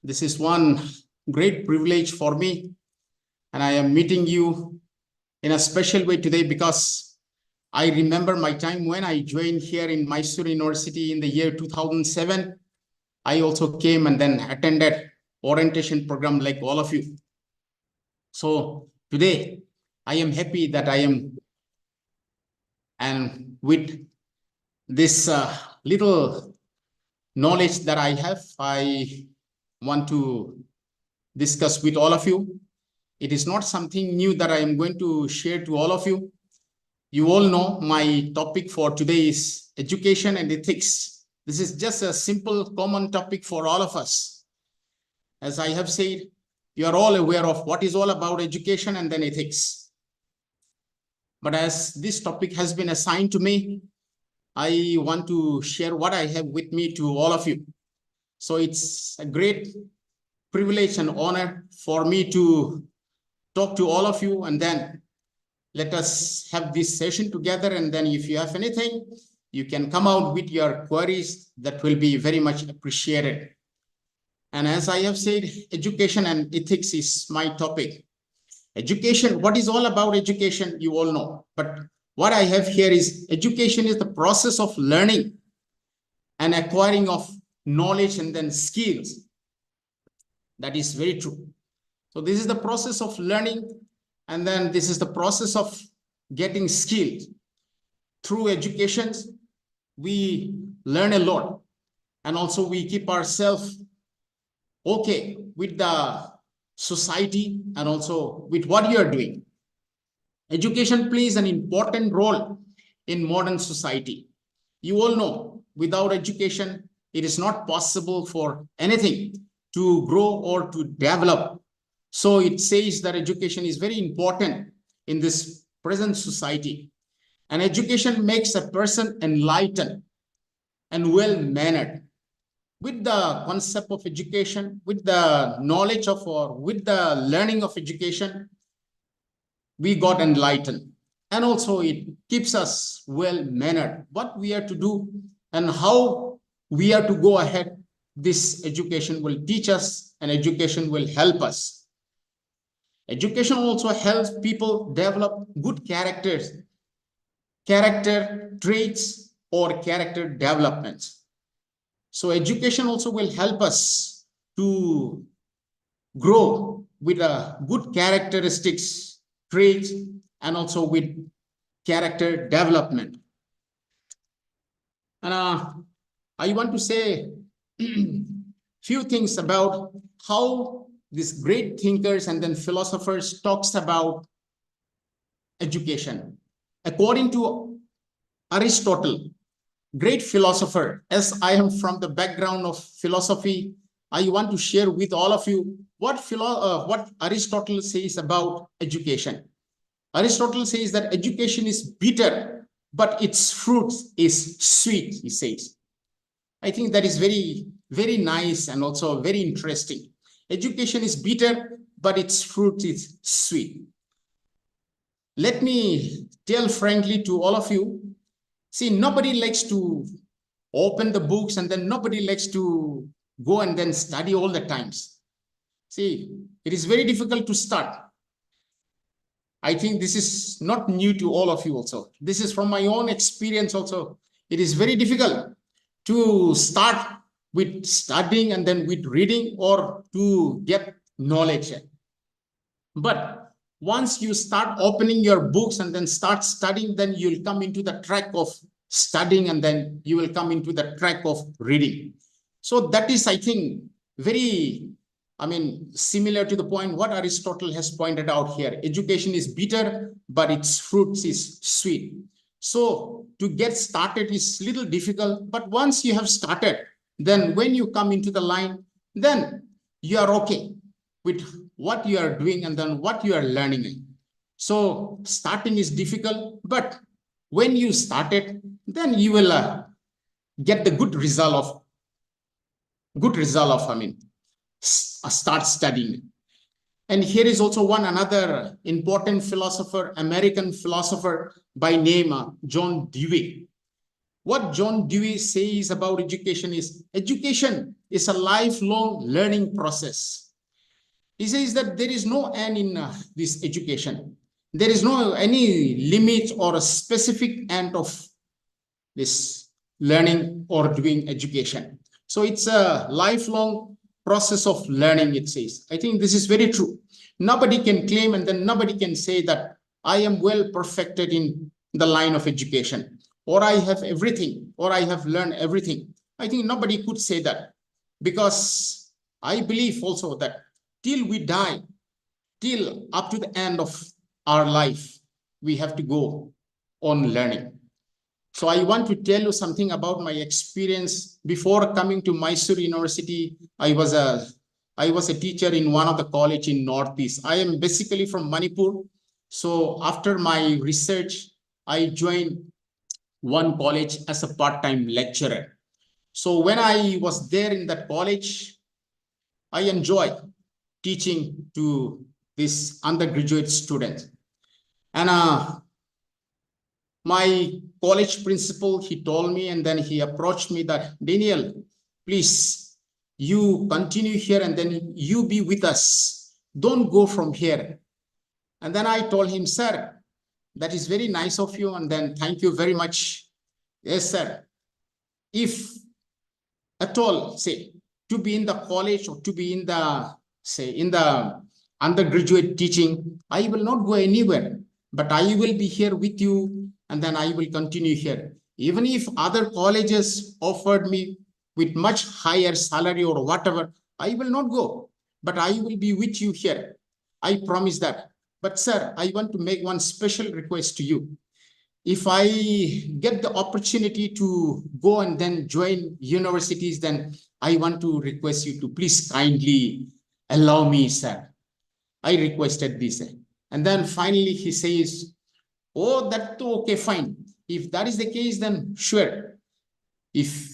This is one great privilege for me, and I am meeting you in a special way today because I remember my time when I joined here in Mysore University in the year 2007. I also came and then attended orientation program like all of you. So today I am happy that I am, and with this little knowledge that I have, I want to discuss with all of you. It is not something new that I am going to share to all of you. You all know my topic for today is education and ethics. This is just a simple common topic for all of us. As I have said, you are all aware of what is all about education and then ethics. But as this topic has been assigned to me, I want to share what I have with me to all of you. So it's a great privilege and honor for me to talk to all of you, and then let us have this session together. And then if you have anything, you can come out with your queries. That will be very much appreciated. And as I have said, education and ethics is my topic. Education, what is all about education, you all know. But what I have here is education is the process of learning and acquiring of knowledge and then skills. That is very true. So this is the process of learning, and then this is the process of getting skilled. Through education, we learn a lot, and also we keep ourselves okay with the society and also with what you are doing. Education plays an important role in modern society. You all know, without education, it is not possible for anything to grow or to develop. So it says that education is very important in this present society. And education makes a person enlightened and well-mannered. With the concept of education, with the knowledge of, or with the learning of education, we got enlightened. And also it keeps us well-mannered. What we are to do and how we are to go ahead, this education will teach us, and education will help us. Education also helps people develop good characters, character traits, or character developments. So education also will help us to grow with a good characteristics, traits, and also with character development. And I want to say few things about how these great thinkers and then philosophers talks about education. According to Aristotle, great philosopher, as I am from the background of philosophy, I want to share with all of you what Aristotle says about education. Aristotle says that education is bitter, but its fruit is sweet, he says. I think that is very, very nice and also very interesting. Education is bitter, but its fruit is sweet. Let me tell frankly to all of you, see, nobody likes to open the books, and then nobody likes to go and then study all the times. See, it is very difficult to start. I think this is not new to all of you also. This is from my own experience also. It is very difficult to start with studying and then with reading or to get knowledge. But once you start opening your books and then start studying, then you'll come into the track of studying, and then you will come into the track of reading. So that is, I think, very, similar to the point what Aristotle has pointed out here. Education is bitter, but its fruits is sweet. So to get started is little difficult, but once you have started, then when you come into the line, then you are okay with what you are doing and then what you are learning. So starting is difficult, but when you started, then you will get the good result of start studying. And here is also another important philosopher, American philosopher by name John Dewey. What John Dewey says about education is a lifelong learning process. He says that there is no end in this education. There is no any limit or a specific end of this learning or doing education. So it's a lifelong process of learning, it says. I think this is very true. Nobody can claim and then nobody can say that I am well perfected in the line of education, or I have everything, or I have learned everything. I think nobody could say that, because I believe also that till we die, till up to the end of our life, we have to go on learning. So I want to tell you something about my experience. Before coming to Mysore University, I was a teacher in one of the college in Northeast. I am basically from Manipur. So after my research, I joined one college as a part-time lecturer. So when I was there in that college, I enjoy teaching to this undergraduate student. And my college principal, he told me, and then he approached me that, Daniel, please, you continue here and then you be with us. Don't go from here. And then I told him, sir, that is very nice of you. And then thank you very much. Yes, sir. If at all, say, to be in the college or to be in the, say, in the undergraduate teaching, I will not go anywhere, but I will be here with you, and then I will continue here. Even if other colleges offered me with much higher salary or whatever, I will not go, but I will be with you here. I promise that. But sir, I want to make one special request to you. If I get the opportunity to go and then join universities, then I want to request you to please kindly allow me, sir. I requested this. And then finally he says, oh, that's okay, fine. If that is the case, then sure. If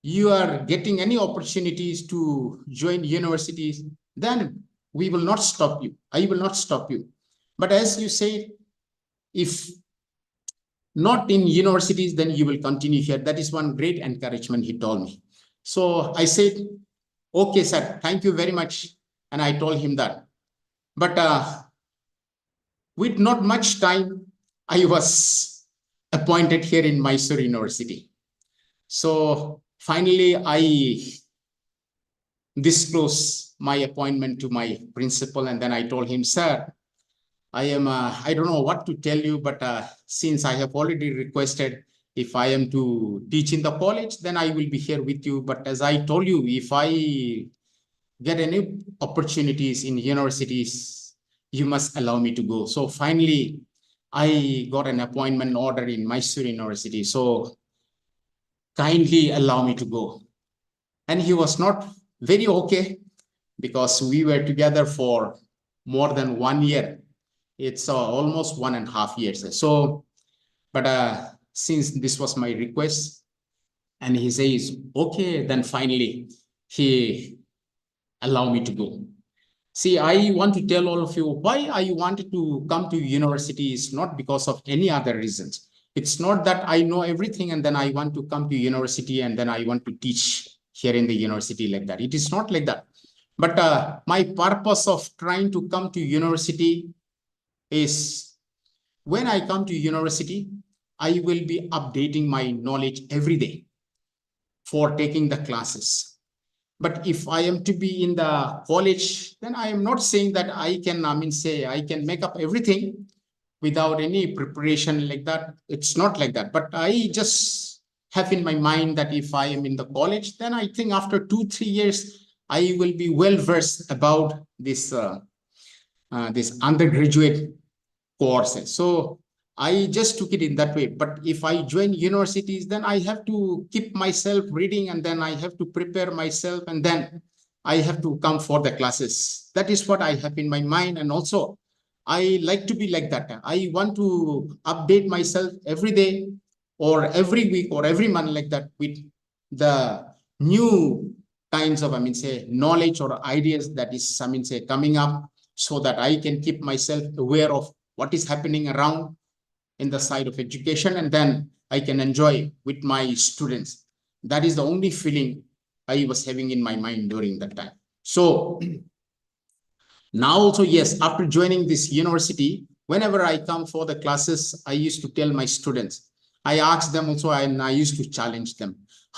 you are getting any opportunities to join universities, then we will not stop you. I will not stop you. But as you say, if not in universities, then you will continue here. That is one great encouragement he told me. So I said, okay, sir, thank you very much. And I told him that. But with not much time, I was appointed here in Mysore University. So finally, I disclosed my appointment to my principal. And then I told him, sir, I don't know what to tell you, but since I have already requested, if I am to teach in the college, then I will be here with you. But as I told you, if I get any opportunities in universities, you must allow me to go. So finally, I got an appointment order in Mysore University. So kindly allow me to go. And he was not very okay, because we were together for more than 1 year. It's almost 1.5 years. So, but since this was my request, and he says, okay, then finally he allowed me to go. See, I want to tell all of you why I wanted to come to university is not because of any other reasons. It's not that I know everything and then I want to come to university and then I want to teach here in the university like that. It is not like that. But my purpose of trying to come to university is, when I come to university, I will be updating my knowledge every day for taking the classes. But if I am to be in the college, then I am not saying that I can, I can make up everything without any preparation like that. It's not like that. But I just have in my mind that if I am in the college, then I think after 2-3 years, I will be well versed about this, this undergraduate courses. So I just took it in that way. But if I join universities, then I have to keep myself reading, and then I have to prepare myself, and then I have to come for the classes. That is what I have in my mind. And also, I like to be like that. I want to update myself every day or every week or every month like that with the new kinds of, knowledge or ideas that is, coming up, so that I can keep myself aware of what is happening around in the side of education. And then I can enjoy with my students. That is the only feeling I was having in my mind during that time. So now also, yes, after joining this university, whenever I come for the classes, I used to tell my students, I asked them also, and I used to challenge them,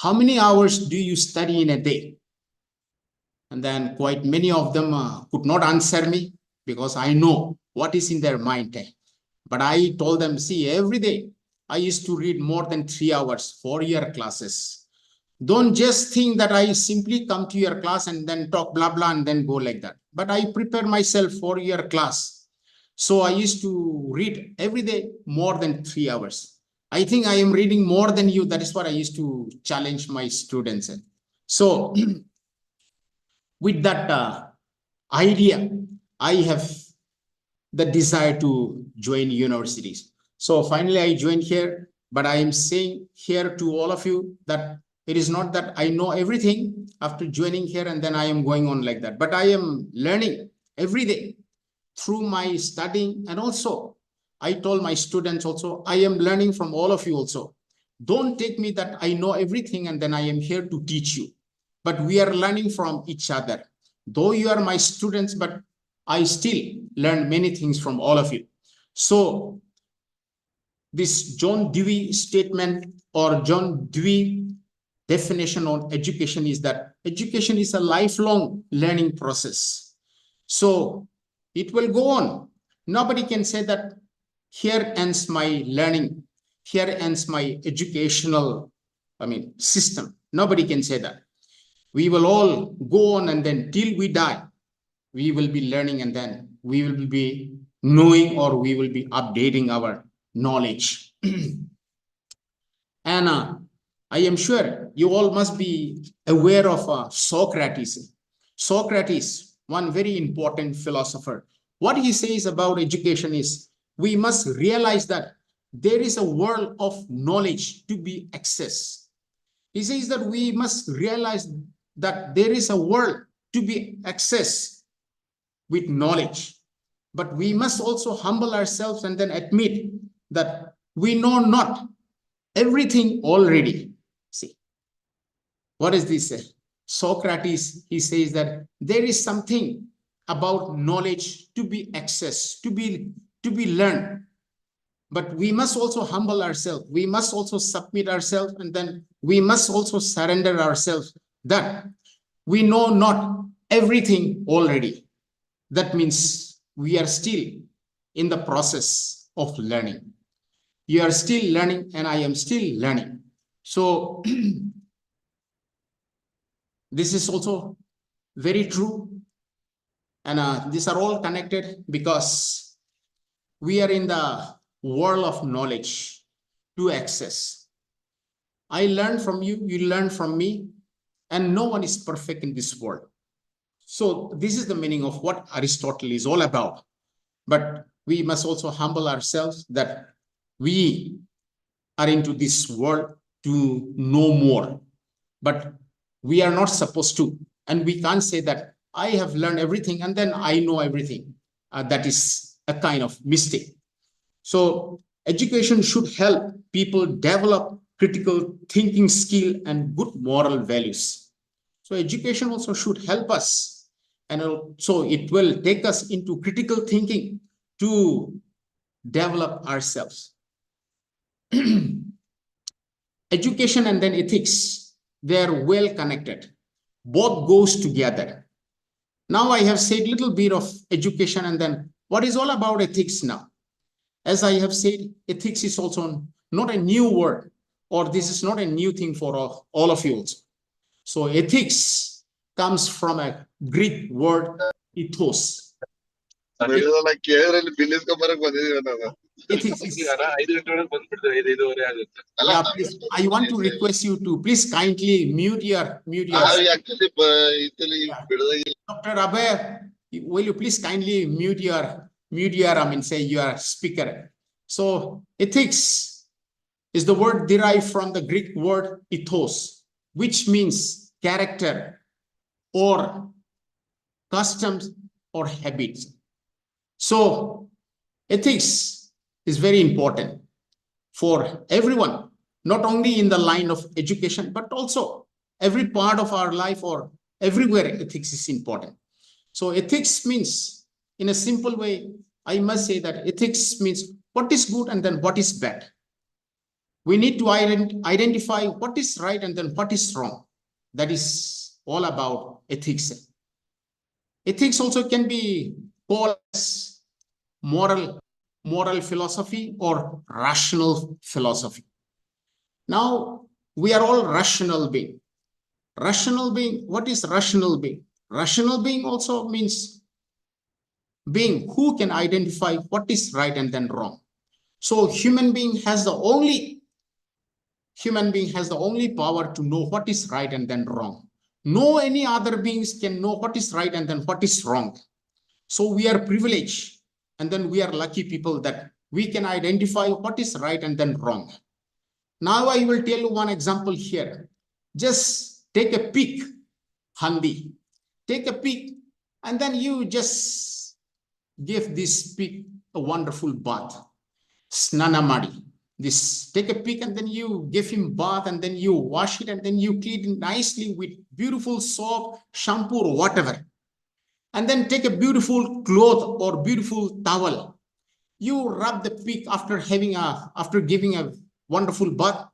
how many hours do you study in a day? And then quite many of them could not answer me because I know what is in their mind. But I told them, see, every day I used to read more than 3 hours for your classes. Don't just think that I simply come to your class and then talk blah, blah, and then go like that. But I prepare myself for your class. So I used to read every day more than 3 hours. I think I am reading more than you. That is what I used to challenge my students. So with that idea, I have the desire to join universities. So finally, I joined here, but I am saying here to all of you that it is not that I know everything after joining here and then I am going on like that, but I am learning every day through my studying. And also I told my students also, I am learning from all of you also. Don't take me that I know everything and then I am here to teach you, but we are learning from each other. Though you are my students, but I still learn many things from all of you. So this John Dewey statement or John Dewey definition on education is that education is a lifelong learning process. So it will go on. Nobody can say that here ends my learning, here ends my educational, system. Nobody can say that. We will all go on and then till we die, we will be learning and then we will be knowing or we will be updating our knowledge. And I am sure you all must be aware of Socrates. Socrates, one very important philosopher. What he says about education is we must realize that there is a world of knowledge to be accessed. He says that we must realize that there is a world to be accessed with knowledge, but we must also humble ourselves and then admit that we know not everything already. See, what is this? Socrates, he says that there is something about knowledge to be accessed, to be learned, but we must also humble ourselves. We must also submit ourselves, and then we must also surrender ourselves that we know not everything already. That means we are still in the process of learning. You are still learning and I am still learning. So this is also very true. And these are all connected because we are in the world of knowledge to access. I learn from you, you learn from me, and no one is perfect in this world. So this is the meaning of what Aristotle is all about. But we must also humble ourselves that we are into this world to know more. But we are not supposed to. And we can't say that I have learned everything and then I know everything. That is a kind of mistake. So education should help people develop critical thinking skill and good moral values. So education also should help us. And so it will take us into critical thinking to develop ourselves. Education and then ethics, they are well connected. Both goes together. Now I have said a little bit of education and then what is all about ethics now? As I have said, ethics is also not a new word, or this is not a new thing for all of you also. So ethics comes from a Greek word, ethos. Ethics is, yeah, please, I want to request you to please kindly mute your yeah. Dr. Abhay, will you please kindly mute your say your speaker. So ethics is the word derived from the Greek word ethos, which means character or customs or habits. So ethics is very important for everyone not only in the line of education, but also every part of our life or everywhere ethics is important. So ethics means, in a simple way, I must say that ethics means what is good and then what is bad. We need to identify what is right and then what is wrong. That is all about ethics. Ethics also can be called as moral philosophy or rational philosophy. Now, we are all rational being. Rational being, what is rational being? Rational being also means being who can identify what is right and then wrong. So human being has the only power to know what is right and then wrong. No any other beings can know what is right and then what is wrong. So we are privileged, and then we are lucky people that we can identify what is right and then wrong. Now I will tell you one example here. Just take a peek, Handi. Take a peek, and then you just give this pig a wonderful bath. Snanamadi. This, take a pig and then you give him bath and then you wash it and then you clean it nicely with beautiful soap, shampoo or whatever. And then take a beautiful cloth or beautiful towel. You rub the pig after giving a wonderful bath.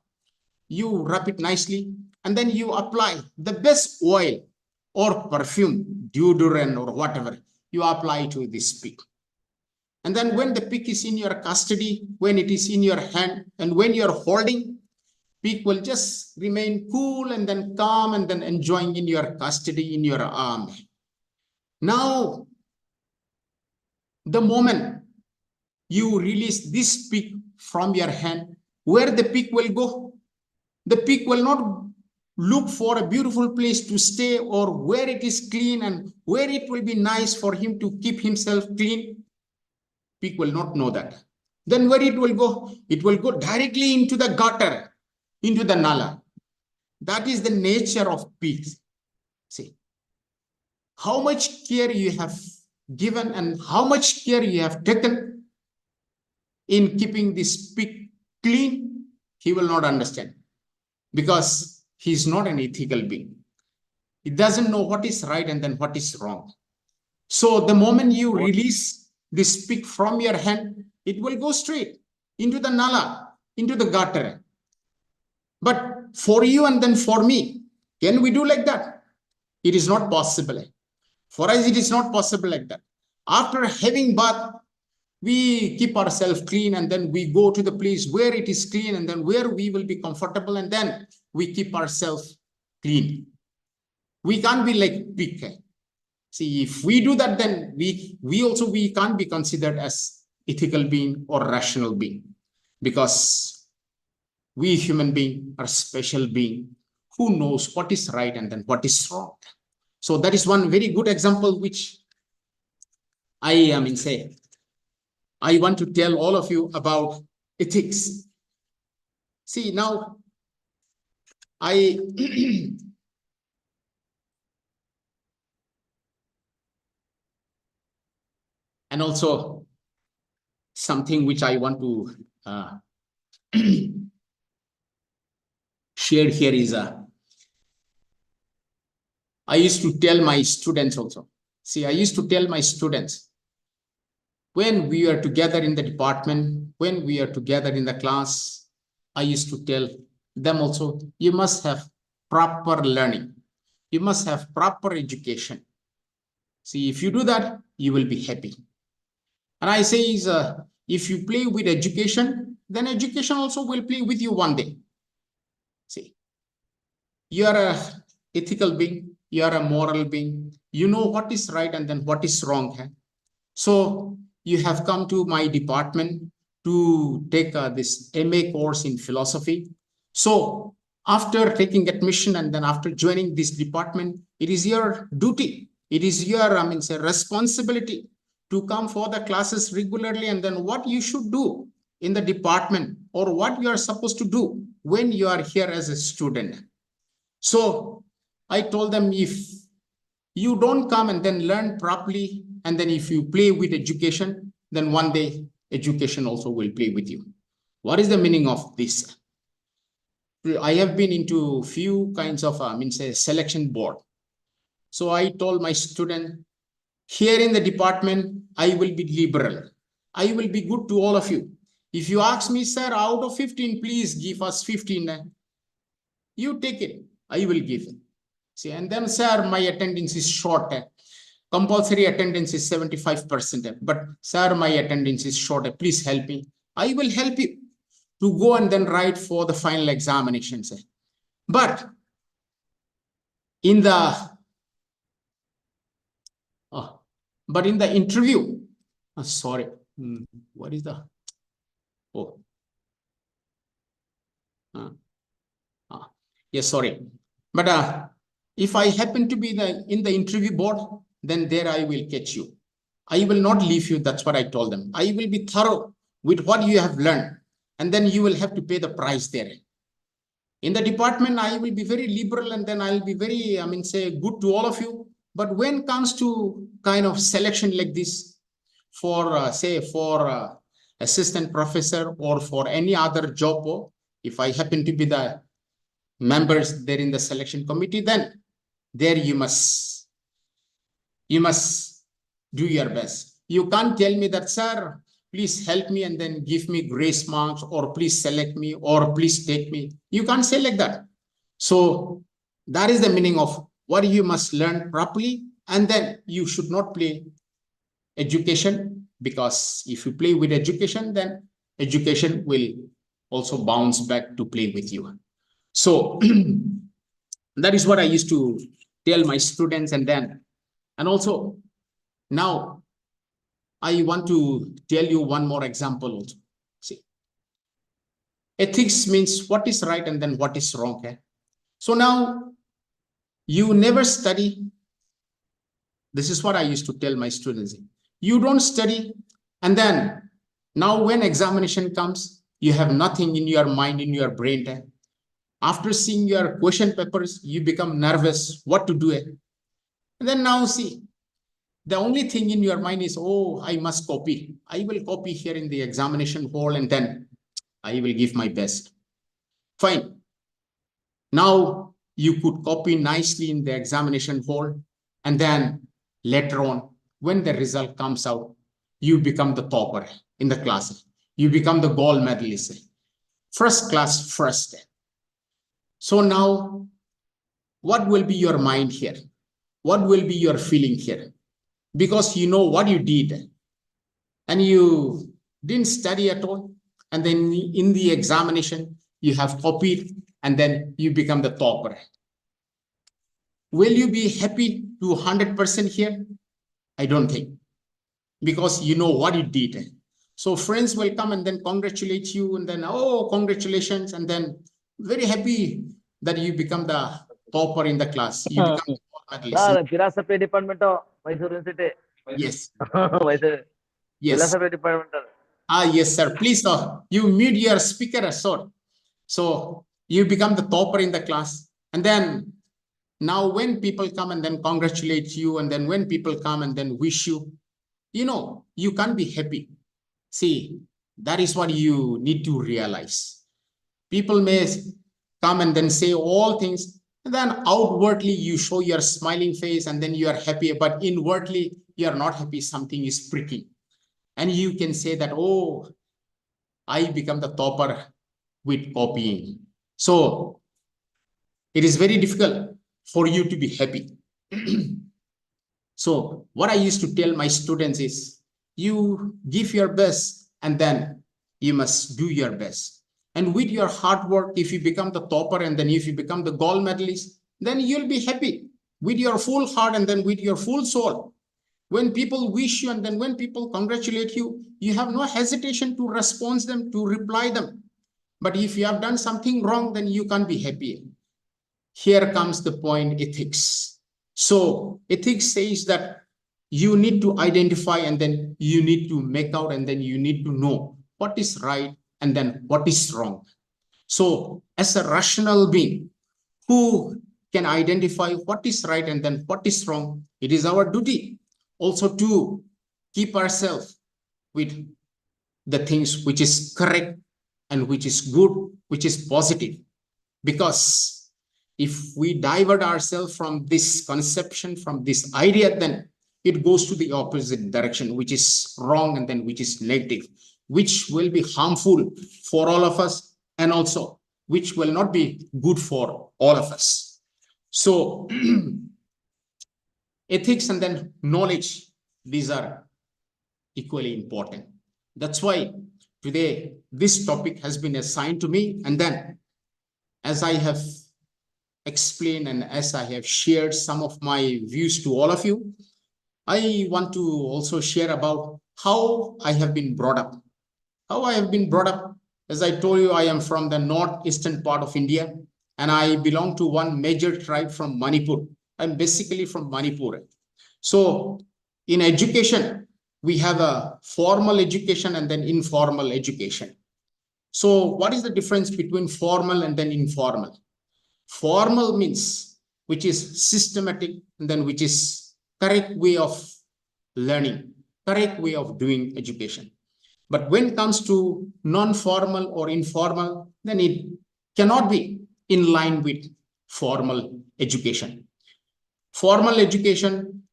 You rub it nicely and then you apply the best oil or perfume, deodorant or whatever. You apply to this pig. And then when the pig is in your custody, when it is in your hand, and when you're holding, pig will just remain cool and then calm and then enjoying in your custody, in your arm. Now, the moment you release this pig from your hand, where the pig will go? The pig will not look for a beautiful place to stay or where it is clean and where it will be nice for him to keep himself clean. Pig will not know that. Then where it will go? It will go directly into the gutter, into the nala. That is the nature of pigs. See, how much care you have given and how much care you have taken in keeping this pig clean, he will not understand, because he is not an ethical being. He doesn't know what is right and then what is wrong. So the moment you release this pig from your hand, it will go straight into the nala, into the gutter. But for you and then for me, can we do like that? It is not possible. For us, it is not possible like that. After having bath, we keep ourselves clean and then we go to the place where it is clean and then where we will be comfortable and then we keep ourselves clean. We can't be like pig. See, if we do that, then we can't be considered as ethical being or rational being, because we human being are special being who knows what is right and then what is wrong. So that is one very good example which I want to tell all of you about ethics. See, now I and also something which I want to share here is I used to tell my students also. See, I used to tell my students, when we are together in the department, when we are together in the class, I used to tell them also, you must have proper learning. You must have proper education. See, if you do that, you will be happy. And I say is, if you play with education, then education also will play with you one day. See, you are a ethical being, you are a moral being, you know what is right and then what is wrong. So you have come to my department to take this MA course in philosophy. So after taking admission and then after joining this department, it is your duty, it is your responsibility to come for the classes regularly, and then what you should do in the department or what you are supposed to do when you are here as a student. So I told them, if you don't come and then learn properly, and then if you play with education, then one day education also will play with you. What is the meaning of this? I have been into few kinds of, say selection board. So I told my student, here in the department, I will be liberal. I will be good to all of you. If you ask me, sir, out of 15, please give us 15. You take it, I will give it. See, and then, sir, my attendance is short. Compulsory attendance is 75%. But, sir, my attendance is short. Please help me. I will help you to go and then write for the final examinations. But in the interview, sorry, what is the, oh, yes, sorry. But if I happen to be in the interview board, then there I will catch you. I will not leave you. That's what I told them. I will be thorough with what you have learned, and then you will have to pay the price there. In the department, I will be very liberal, and then I'll be very, say good to all of you. But when it comes to kind of selection like this for, say, for assistant professor or for any other job, if I happen to be the members there in the selection committee, then there you must do your best. You can't tell me that, sir, please help me and then give me grace marks, or please select me, or please take me. You can't say like that. So that is the meaning of what you must learn properly. And then you should not play education, because if you play with education, then education will also bounce back to play with you. So that is what I used to tell my students. And also now I want to tell you one more example also. See, ethics means what is right and then what is wrong. Okay? So now you never study. This is what I used to tell my students. You don't study, and then now when examination comes, you have nothing in your mind, in your brain. After seeing your question papers, you become nervous what to do. And then now see, the only thing in your mind is, oh, I must copy. I will copy here in the examination hall, and then I will give my best. Fine. Now you could copy nicely in the examination hall, and then later on, when the result comes out, you become the topper in the class. You become the gold medalist. First class, first. So now, what will be your mind here? What will be your feeling here? Because you know what you did, and you didn't study at all. And then in the examination, you have copied, and then you become the topper. Will you be happy to 100% here? I don't think, because you know what you did. So friends will come and then congratulate you, and then, oh, congratulations, and then very happy that you become the topper in the class. You become the medalist. Philosophy department Mysore University. Yes. Mysore. Yes. Philosophy department. Yes, sir. Please, you meet your speaker, sir. So you become the topper in the class. And then now when people come and then congratulate you, and then when people come and then wish you, you know, you can't be happy. See, that is what you need to realize. People may come and then say all things, and then outwardly you show your smiling face, and then you are happy, but inwardly you are not happy. Something is pricking. And you can say that, oh, I become the topper with copying. So it is very difficult for you to be happy. So what I used to tell my students is, you give your best, and then you must do your best. And with your hard work, if you become the topper, and then if you become the gold medalist, then you'll be happy with your full heart, and then with your full soul. When people wish you, and then when people congratulate you, you have no hesitation to respond them, to reply them. But if you have done something wrong, then you can't be happy. Here comes the point, ethics. So ethics says that you need to identify, and then you need to make out, and then you need to know what is right and then what is wrong. So as a rational being who can identify what is right and then what is wrong, it is our duty also to keep ourselves with the things which is correct and which is good, which is positive. Because if we divert ourselves from this conception, from this idea, then it goes to the opposite direction, which is wrong and then which is negative, which will be harmful for all of us, and also which will not be good for all of us. So ethics and then knowledge, these are equally important. That's why today this topic has been assigned to me, and then as I have explained and as I have shared some of my views to all of you, I want to also share about how I have been brought up. How I have been brought up, as I told you, I am from the northeastern part of India, and I belong to one major tribe from Manipur. I'm basically from Manipur. So in education, we have a formal education and then informal education. So what is the difference between formal and then informal? Formal means which is systematic and then which is correct way of learning, correct way of doing education. But when it comes to non-formal or informal, then it cannot be in line with formal education. Formal education,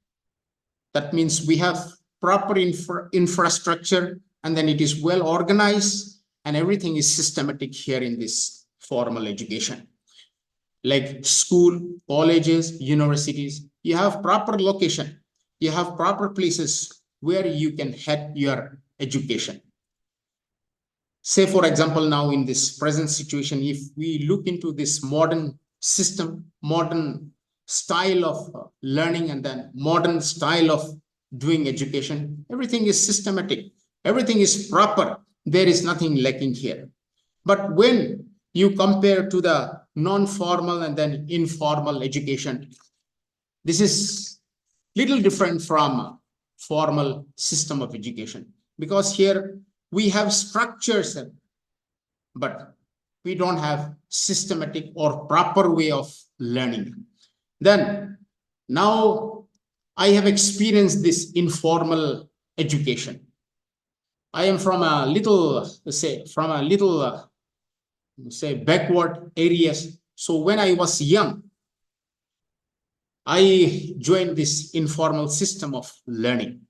that means we have proper infrastructure, and then it is well organized, and everything is systematic here in this formal education. Like school, colleges, universities, you have proper location, you have proper places where you can have your education. Say, for example, now in this present situation, if we look into this modern system, modern style of learning, and then modern style of doing education, everything is systematic, everything is proper, there is nothing lacking here. But when you compare to the non-formal and then informal education, this is little different from formal system of education, because here we have structures, but we don't have systematic or proper way of learning. Then now I have experienced this informal education. I am from a little, say backward areas. So when I was young, I joined this informal system of learning,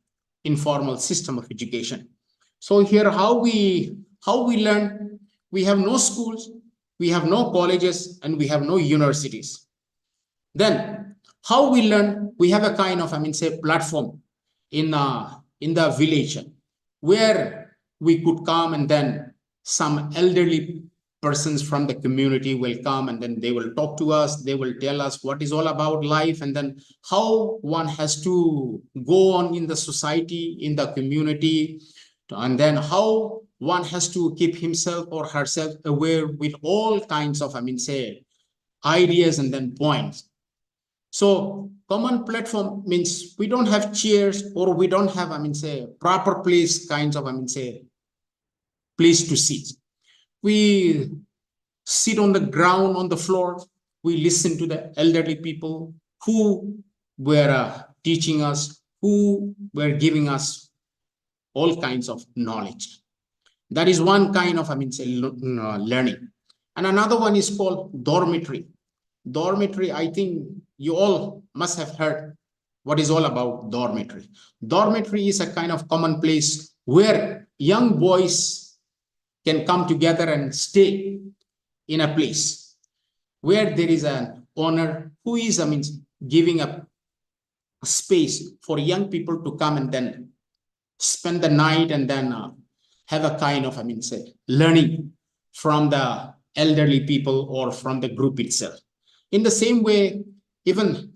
informal system of education. So here how we learn, we have no schools, we have no colleges, and we have no universities. Then how we learn, we have a kind of, say platform in the village where we could come, and then some elderly persons from the community will come, and then they will talk to us, they will tell us what is all about life, and then how one has to go on in the society, in the community, and then how one has to keep himself or herself aware with all kinds of, say ideas and then points. So common platform means we don't have chairs, or we don't have, say proper place kinds of, say place to sit. We sit on the ground, on the floor. We listen to the elderly people who were teaching us, who were giving us all kinds of knowledge. That is one kind of, say learning. And another one is called dormitory. Dormitory, I think you all must have heard what is all about dormitory. Dormitory is a kind of common place where young boys can come together and stay in a place where there is an owner who is, giving a space for young people to come and then spend the night, and then have a kind of, say learning from the elderly people or from the group itself. In the same way, even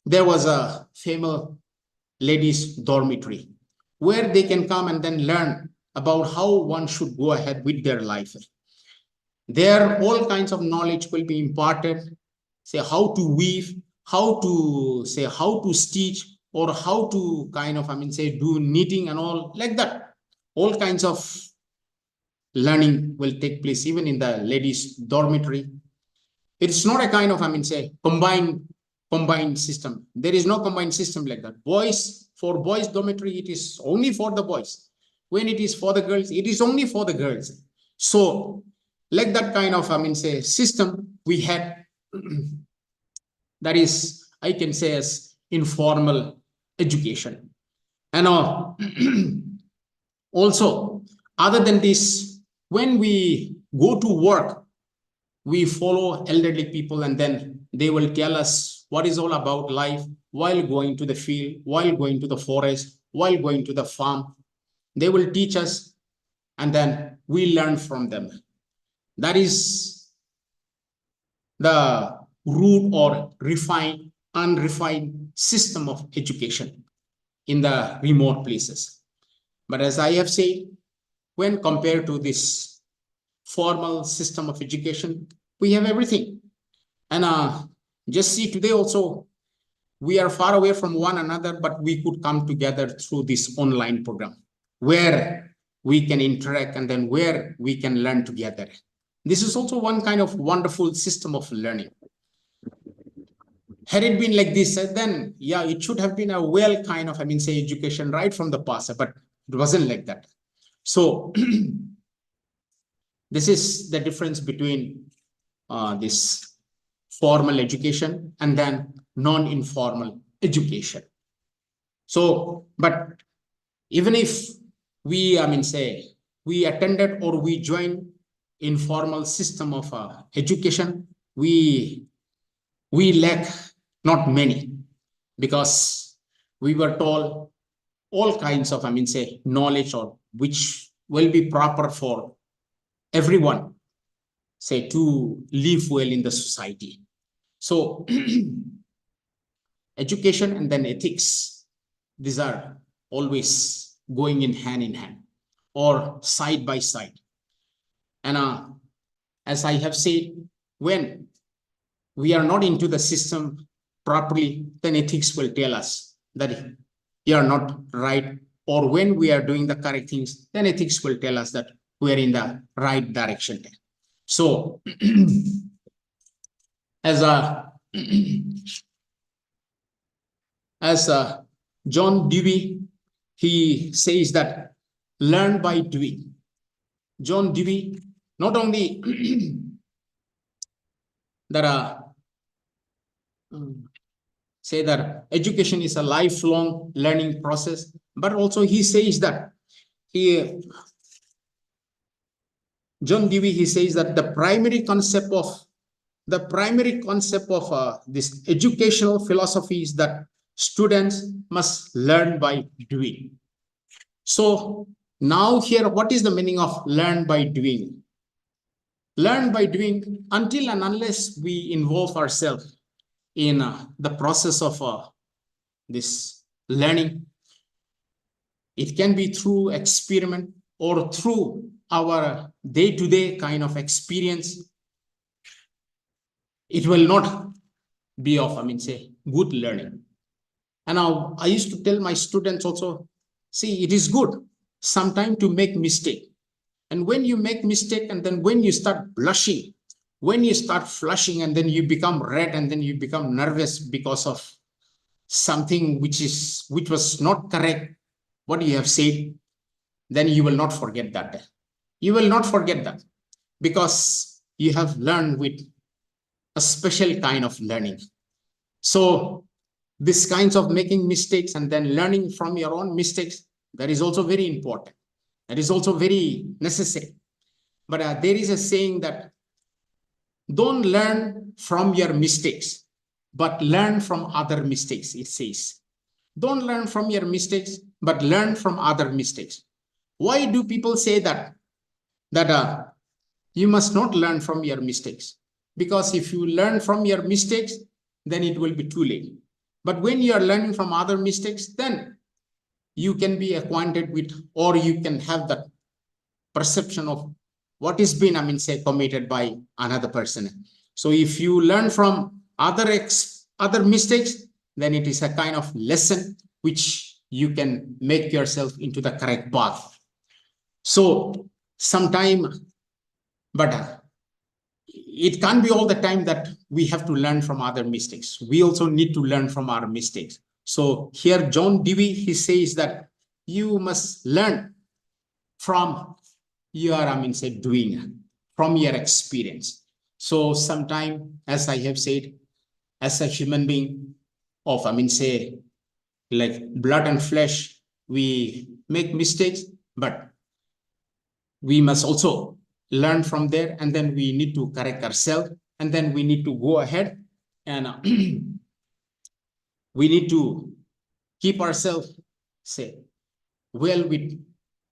there was a famous ladies' dormitory where they can come and then learn about how one should go ahead with their life. There, all kinds of knowledge will be imparted, say how to weave, how to stitch, or how to kind of, say do knitting and all like that. All kinds of learning will take place even in the ladies' dormitory. It's not a kind of, say combined system. There is no combined system like that. For boys dormitory, it is only for the boys. When it is for the girls, it is only for the girls. So like that kind of, say system, we had that is, I can say, as informal education. And also, other than this, when we go to work, we follow elderly people, and then they will tell us what is all about life while going to the field, while going to the forest, while going to the farm. They will teach us, and then we learn from them. That is the root or refined, unrefined system of education in the remote places. But as I have said, when compared to this formal system of education, we have everything. And just see today also, we are far away from one another, but we could come together through this online program where we can interact and then where we can learn together. This is also one kind of wonderful system of learning. Had it been like this, then yeah, it should have been a well kind of, say, education right from the past, but it wasn't like that. So this is the difference between this formal education and then non-informal education. So, but even if we, say, we attended or we joined informal system of education, we lack not many, because we were told all kinds of, say, knowledge, or which will be proper for everyone, say, to live well in the society. So education and then ethics, these are always going in hand or side by side. And as I have said, when we are not into the system properly, then ethics will tell us that you are not right. Or when we are doing the correct things, then ethics will tell us that we are in the right direction. So as John Dewey, he says that learn by doing. John Dewey not only that say that education is a lifelong learning process, but also he says that John Dewey, he says that the primary concept of this educational philosophy is that students must learn by doing. So now here, what is the meaning of learn by doing? Learn by doing until and unless we involve ourselves in the process of this learning. It can be through experiment or through our day-to-day kind of experience. It will not be of, say, good learning. And now I used to tell my students also, see, it is good sometimes to make mistake. And when you make mistake, and then when you start blushing, when you start flushing, and then you become red, and then you become nervous because of something which was not correct, what you have said, then you will not forget that. You will not forget that, because you have learned with a special kind of learning. So this kinds of making mistakes and then learning from your own mistakes, that is also very important. That is also very necessary. But there is a saying that don't learn from your mistakes, but learn from other mistakes. It says, don't learn from your mistakes, but learn from other mistakes. Why do people say that you must not learn from your mistakes? Because if you learn from your mistakes, then it will be too late. But when you are learning from other mistakes, then you can be acquainted with, or you can have that perception of what is been, say, committed by another person. So if you learn from other mistakes, then it is a kind of lesson which you can make yourself into the correct path. So sometime, but it can't be all the time that we have to learn from other mistakes. We also need to learn from our mistakes. So here John Dewey, he says that you must learn from your, say, doing, from your experience. So sometime, as I have said, as a human being of, say, like blood and flesh, we make mistakes, but we must also learn from there, and then we need to correct ourselves, and then we need to go ahead, and we need to keep ourselves, say, well with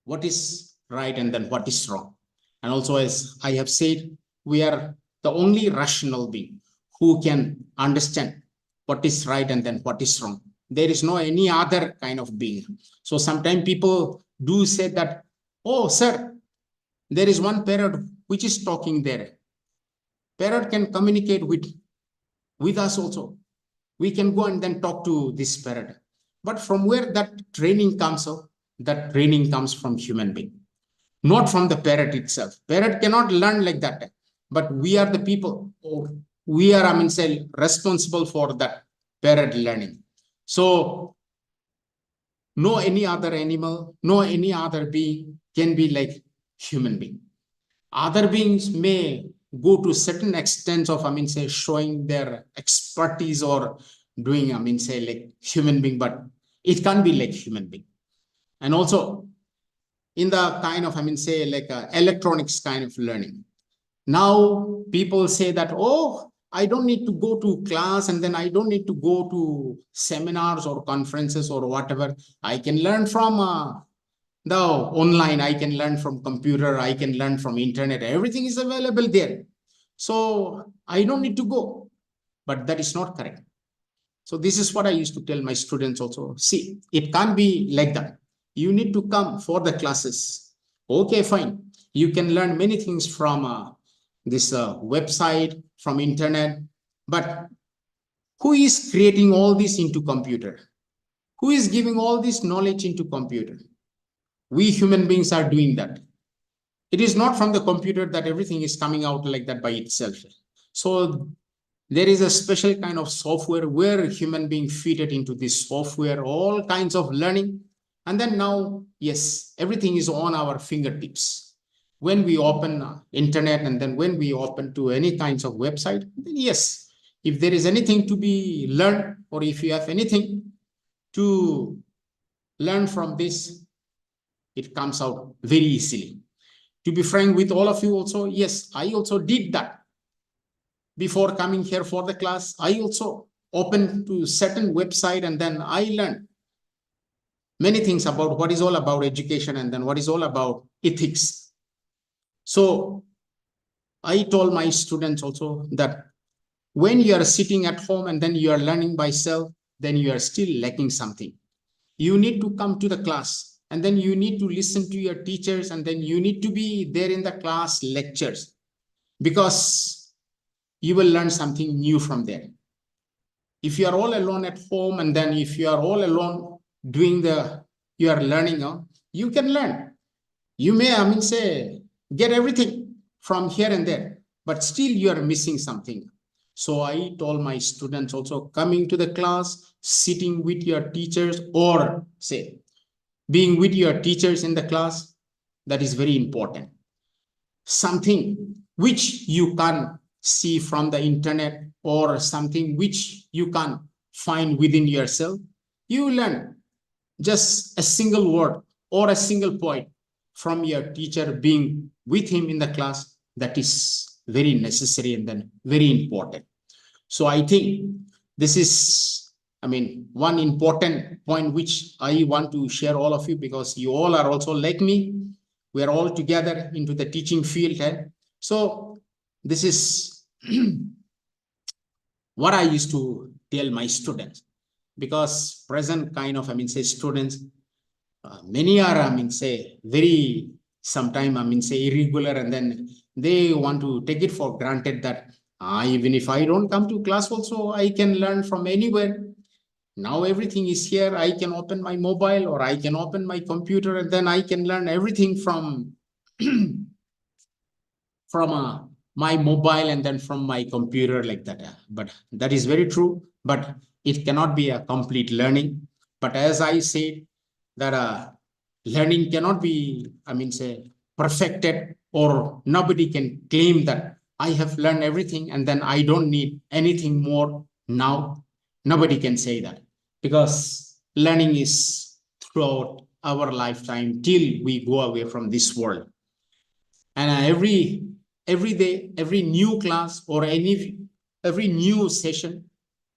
what is right and then what is wrong. And also, as I have said, we are the only rational being who can understand what is right and then what is wrong. There is no any other kind of being. So sometimes people do say that, oh, sir, there is one parrot which is talking there. Parrot can communicate with us also. We can go and then talk to this parrot. But from where that training comes out, that training comes from human being, not from the parrot itself. Parrot cannot learn like that. But we are the people, or we are, say, responsible for that parrot learning. So no any other animal, no any other being can be like human being. Other beings may go to certain extents of, say, showing their expertise or doing, say, like human being, but it can't be like human being. And also in the kind of, say, like electronics kind of learning. Now people say that, oh, I don't need to go to class, and then I don't need to go to seminars or conferences or whatever. I can learn from the online, I can learn from computer, I can learn from internet, everything is available there. So I don't need to go. But that is not correct. So this is what I used to tell my students also. See, it can't be like that. You need to come for the classes. Okay, fine. You can learn many things from this website, from internet. But who is creating all this into computer? Who is giving all this knowledge into computer? We human beings are doing that. It is not from the computer that everything is coming out like that by itself. So there is a special kind of software where human being feed it into this software, all kinds of learning. And then now, yes, everything is on our fingertips. When we open internet, and then when we open to any kinds of website, then yes, if there is anything to be learned, or if you have anything to learn from this, it comes out very easily. To be frank with all of you also, yes, I also did that. Before coming here for the class, I also opened to certain website, and then I learned many things about what is all about education, and then what is all about ethics. So I told my students also that when you are sitting at home and then you are learning by self, then you are still lacking something. You need to come to the class, and then you need to listen to your teachers, and then you need to be there in the class lectures, because you will learn something new from there. If you are all alone at home, and then if you are all alone doing you are learning, you can learn. You may, say, get everything from here and there, but still you are missing something. So I told my students also, coming to the class, sitting with your teachers, or say, being with your teachers in the class, that is very important. Something which you can see from the internet, or something which you can find within yourself, you learn just a single word or a single point from your teacher, being with him in the class. That is very necessary and then very important. So I think this is, one important point which I want to share all of you, because you all are also like me. We are all together into the teaching field. So this is what I used to tell my students, because present kind of, say, students, many are, say, very sometime, say, irregular, and then they want to take it for granted that even if I don't come to class also, I can learn from anywhere. Now everything is here. I can open my mobile, or I can open my computer, and then I can learn everything from my mobile, and then from my computer, like that. But that is very true, but it cannot be a complete learning. But as I said, that learning cannot be, say, perfected, or nobody can claim that I have learned everything and then I don't need anything more now. Nobody can say that, because learning is throughout our lifetime till we go away from this world. And every day, every new class or every new session,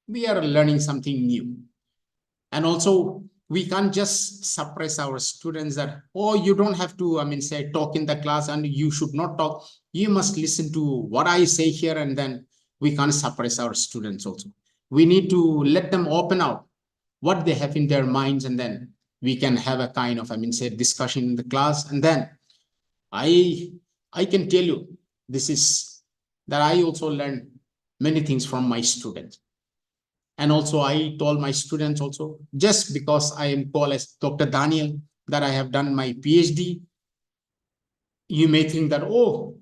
we are learning something new. And also, we can't just suppress our students that, oh, you don't have to, say, talk in the class and you should not talk. You must listen to what I say here, and then we can't suppress our students also. We need to let them open out what they have in their minds, and then we can have a kind of, say, discussion in the class. And then I can tell you, this is that I also learned many things from my students. And also I told my students also, just because I am called as Dr. Daniel, that I have done my PhD, you may think that, oh,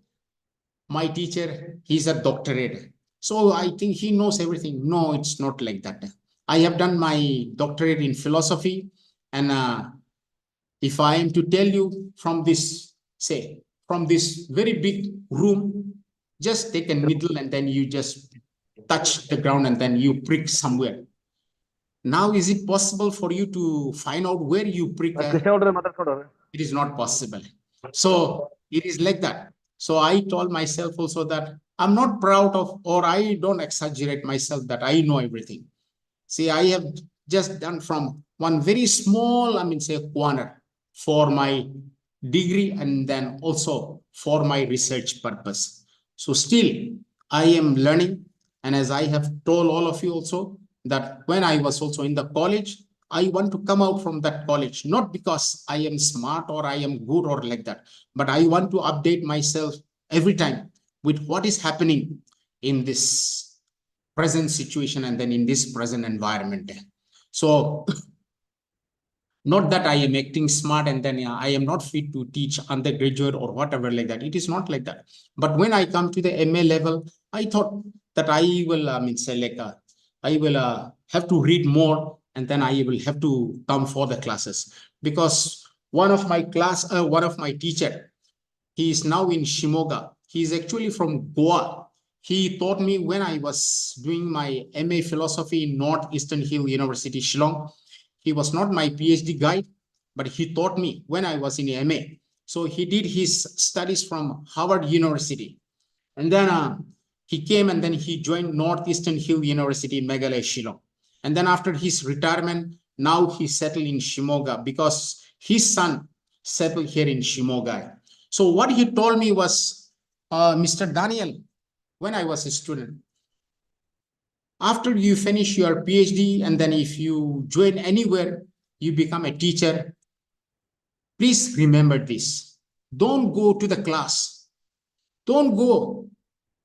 my teacher, he's a doctorate, so I think he knows everything. No, it's not like that. I have done my doctorate in philosophy. And if I am to tell you from this, say, from this very big room, just take a needle and then you just touch the ground and then you prick somewhere. Now, is it possible for you to find out where you prick? Krishna ಗೌಡ್ರೆ ಮಾತಾಡ್ಕೊಂಡವ್ರೆ. It is not possible. So it is like that. So I told myself also that I'm not proud of, or I don't exaggerate myself that I know everything. See, I have just done from one very small, say, corner for my degree, and then also for my research purpose. So still I am learning. And as I have told all of you also, that when I was also in the college, I want to come out from that college, not because I am smart or I am good or like that, but I want to update myself every time with what is happening in this present situation and then in this present environment. So not that I am acting smart and then I am not fit to teach undergraduate or whatever like that. It is not like that. But when I come to the MA level, I thought that I will, say, like, I will have to read more, and then I will have to come for the classes, because one of my teacher, he is now in Shimoga. He is actually from Goa. He taught me when I was doing my MA philosophy in Northeastern Hill University, Shillong. He was not my PhD guide, but he taught me when I was in MA. So he did his studies from Harvard University. And then he came and then he joined Northeastern Hill University in Meghalaya, Shillong. And then after his retirement, now he settled in Shimoga because his son settled here in Shimoga. So what he told me was, Mr. Daniel, when I was a student, after you finish your PhD and then if you join anywhere, you become a teacher, please remember this. Don't go to the class. Don't go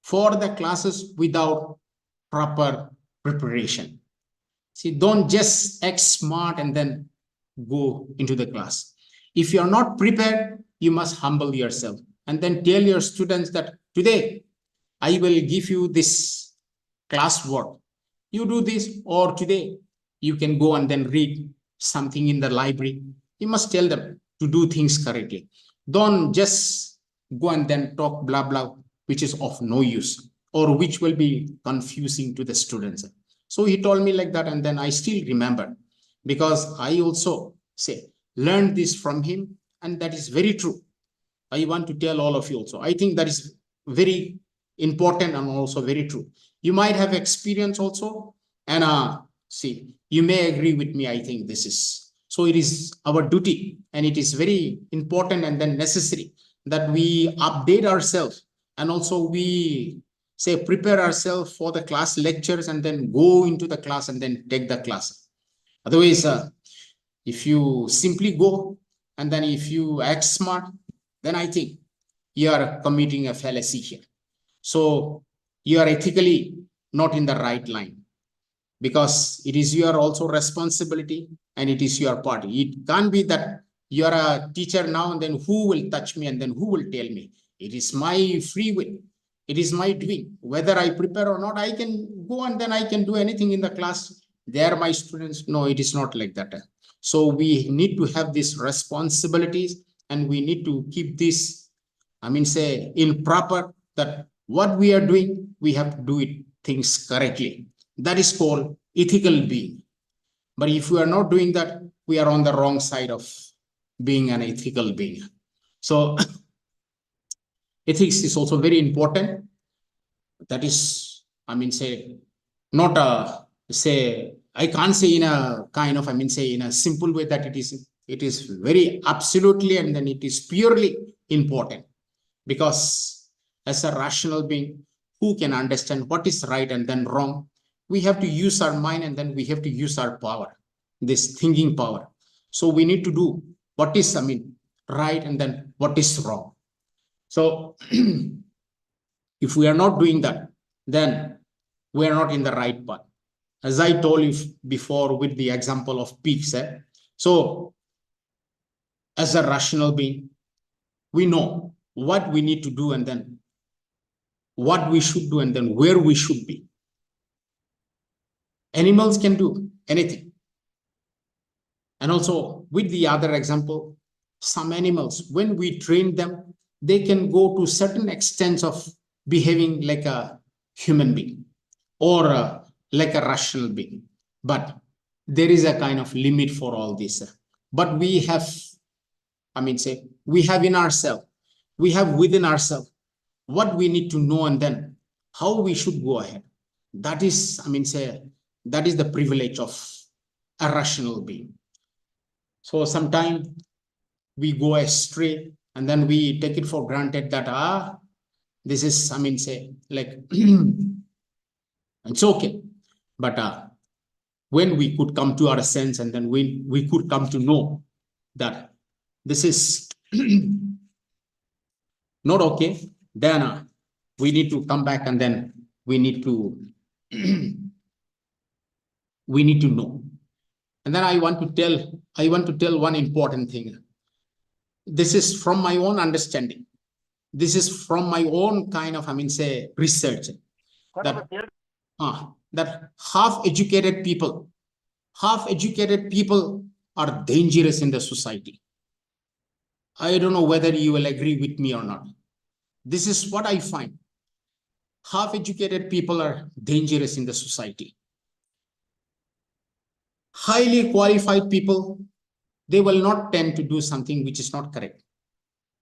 for the classes without proper preparation. See, don't just act smart and then go into the class. If you're not prepared, you must humble yourself and then tell your students that today I will give you this class work. You do this, or today you can go and then read something in the library. You must tell them to do things correctly. Don't just go and then talk blah, blah, which is of no use or which will be confusing to the students. So he told me like that, and then I still remember, because I also learned this from him, and that is very true. I want to tell all of you also. I think that is very important and also very true. You might have experience also, and you may agree with me. I think this is so. It is our duty, and it is very important and then necessary that we update ourselves, and also we prepare ourselves for the class lectures and then go into the class and then take the class. Otherwise, if you simply go and then if you act smart, then I think you are committing a fallacy here. So you are ethically not in the right line, because it is your also responsibility and it is your part. It can't be that you are a teacher now and then who will touch me and then who will tell me. It is my free will. It is my doing. Whether I prepare or not, I can go and then I can do anything in the class. They are my students. No, it is not like that. So we need to have these responsibilities, and we need to keep this, in proper, that what we are doing, we have to do it things correctly. That is called ethical being. But if we are not doing that, we are on the wrong side of being an ethical being. So ethics is also very important. That is, I mean, say, not say, I can't say in a kind of, I mean, say in a simple way that it is very absolutely and then it is purely important, because as a rational being who can understand what is right and then wrong, we have to use our mind and then we have to use our power, this thinking power. So we need to do what is, I mean, right and then what is wrong. So if we are not doing that, then we are not in the right path. As I told you before with the example of pigs. So as a rational being, we know what we need to do and then what we should do and then where we should be. Animals can do anything. And also with the other example, some animals, when we train them, they can go to certain extents of behaving like a human being or like a rational being. But there is a kind of limit for all this. But we have, I mean, say, we have in ourselves, we have within ourselves what we need to know and then how we should go ahead. That is, I mean, say, that is the privilege of a rational being. So sometimes we go astray and then we take it for granted that, this is, I mean, say, like, it's okay. But when we could come to our sense and then we could come to know that this is not okay, then we need to come back and then we need to we need to know. And then I want to tell one important thing. This is from my own understanding. This is from my own kind of, I mean, say, research, that half educated people are dangerous in the society. I don't know whether you will agree with me or not. This is what I find. Half educated people are dangerous in the society. Highly qualified people, they will not tend to do something which is not correct.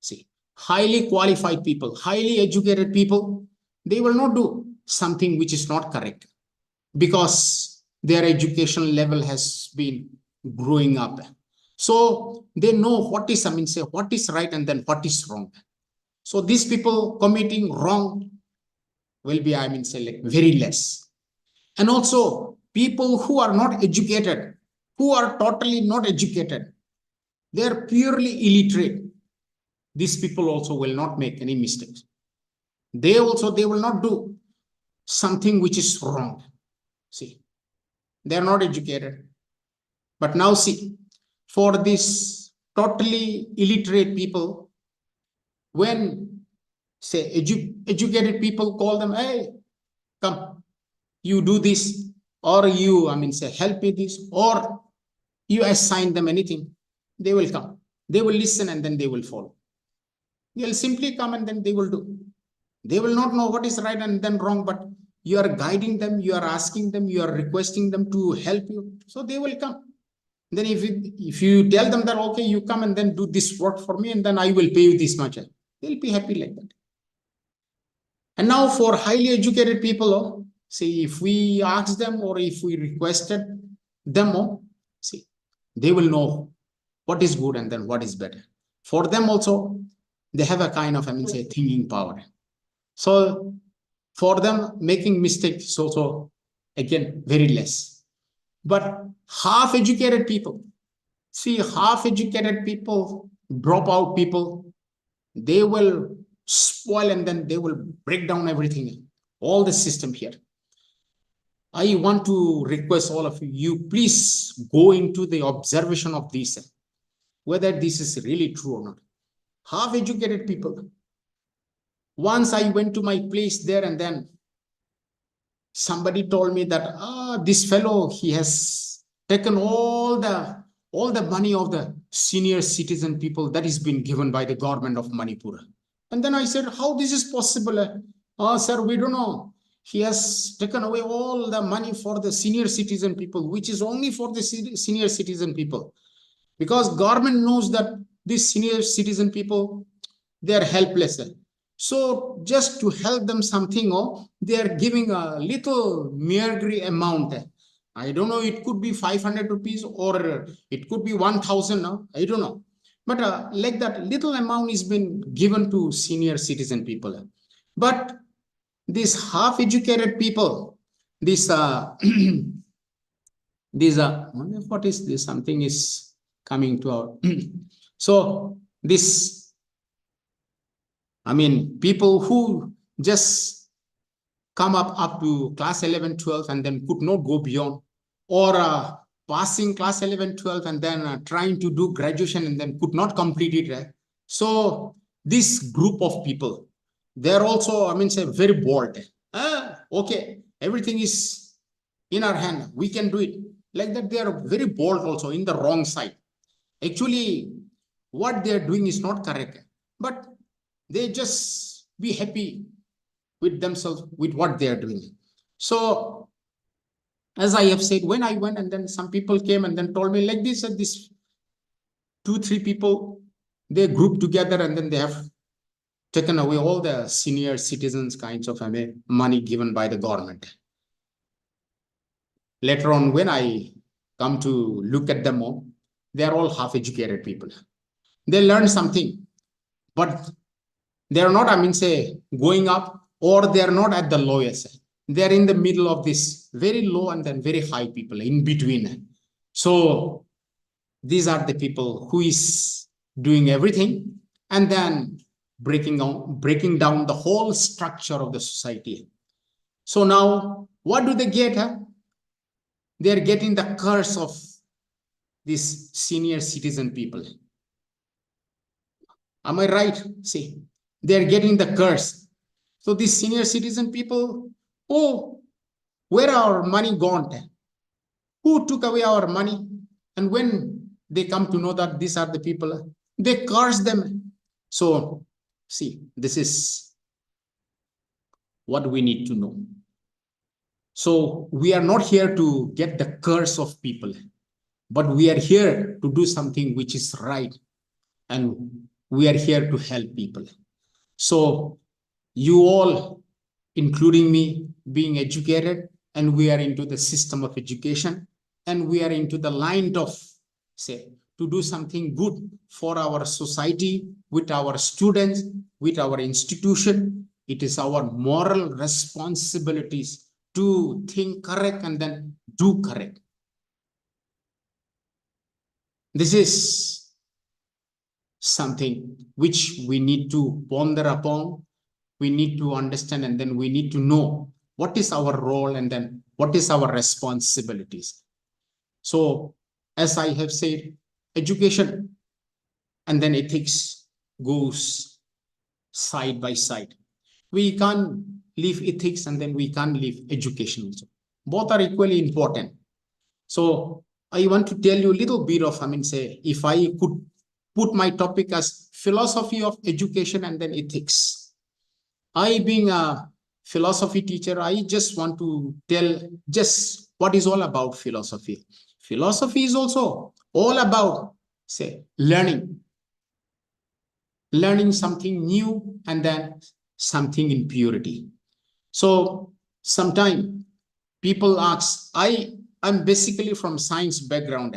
See, highly qualified people, highly educated people, they will not do something which is not correct because their education level has been growing up. So they know what is, I mean, say, what is right and then what is wrong. So these people committing wrong will be, I mean, say, like very less. And also people who are not educated, who are totally not educated, they are purely illiterate. These people also will not make any mistakes. They will not do something which is wrong. See, they are not educated. But now see, for these totally illiterate people, when say educated people call them, hey, come, you do this, or you, I mean, say, help me this, or you assign them anything, they will come, they will listen and then they will follow. They'll simply come and then they will do. They will not know what is right and then wrong, but you are guiding them, you are asking them, you are requesting them to help you, so they will come. Then if you tell them that, okay, you come and then do this work for me and then I will pay you this much, they'll be happy like that. And now for highly educated people, see, if we ask them or if we requested them, see, they will know what is good and then what is better. For them also, they have a kind of, I mean, say, thinking power. So for them, making mistakes is also, again, very less. But half educated people, see, half educated people, dropout people, they will spoil and then they will break down everything, all the system here. I want to request all of you, please go into the observation of this, whether this is really true or not. Half educated people. Once I went to my place there and then somebody told me that, this fellow, he has taken all the money of the senior citizen people that is been given by the government of Manipur. And then I said, how this is possible? Oh, sir, we don't know. He has taken away all the money for the senior citizen people, which is only for the senior citizen people. Because government knows that these senior citizen people, they are helpless. So just to help them something, they are giving a little meagre amount. I don't know, it could be 500 rupees or it could be 1,000. I don't know. But like that little amount is been given to senior citizen people. But these half-educated people, this these are what is this? Something is coming to our so this, I mean, people who just come up to class 11, 12 and then could not go beyond, or passing class 11, 12 and then trying to do graduation and then could not complete it. Right? So this group of people, they're also, I mean, say very bold. Okay, everything is in our hand. We can do it. Like that, they are very bold also in the wrong side. Actually, what they are doing is not correct. But they just be happy with themselves, with what they are doing. So, as I have said, when I went and then some people came and then told me like this, and this 2-3 people, they grouped together and then they have taken away all the senior citizens kinds of money given by the government. Later on, when I come to look at them all, they are all half-educated people. They learn something, but they are not, I mean, say, going up, or they are not at the lowest. They are in the middle of this very low and then very high people in between. So these are the people who is doing everything and then breaking down the whole structure of the society. So now, what do they get? They are getting the curse of these senior citizen people. Am I right? See, they are getting the curse. So these senior citizen people, oh, where our money gone? Who took away our money? And when they come to know that these are the people, they curse them. So, see, this is what we need to know. So we are not here to get the curse of people, but we are here to do something which is right. And we are here to help people. So you all, including me, being educated, and we are into the system of education, and we are into the line of, say, to do something good for our society, with our students, with our institution. It is our moral responsibilities to think correct and then do correct. This is something which we need to ponder upon. We need to understand, and then we need to know what is our role and then what is our responsibilities. So, as I have said, education and then ethics goes side by side. We can't leave ethics and then we can't leave education also. Both are equally important. So I want to tell you a little bit of, I mean, say, if I could put my topic as philosophy of education and then ethics. I, being a philosophy teacher, I just want to tell just what is all about philosophy. Philosophy is also all about, say, learning something new and then something in purity. So sometimes people ask, I'm basically from science background.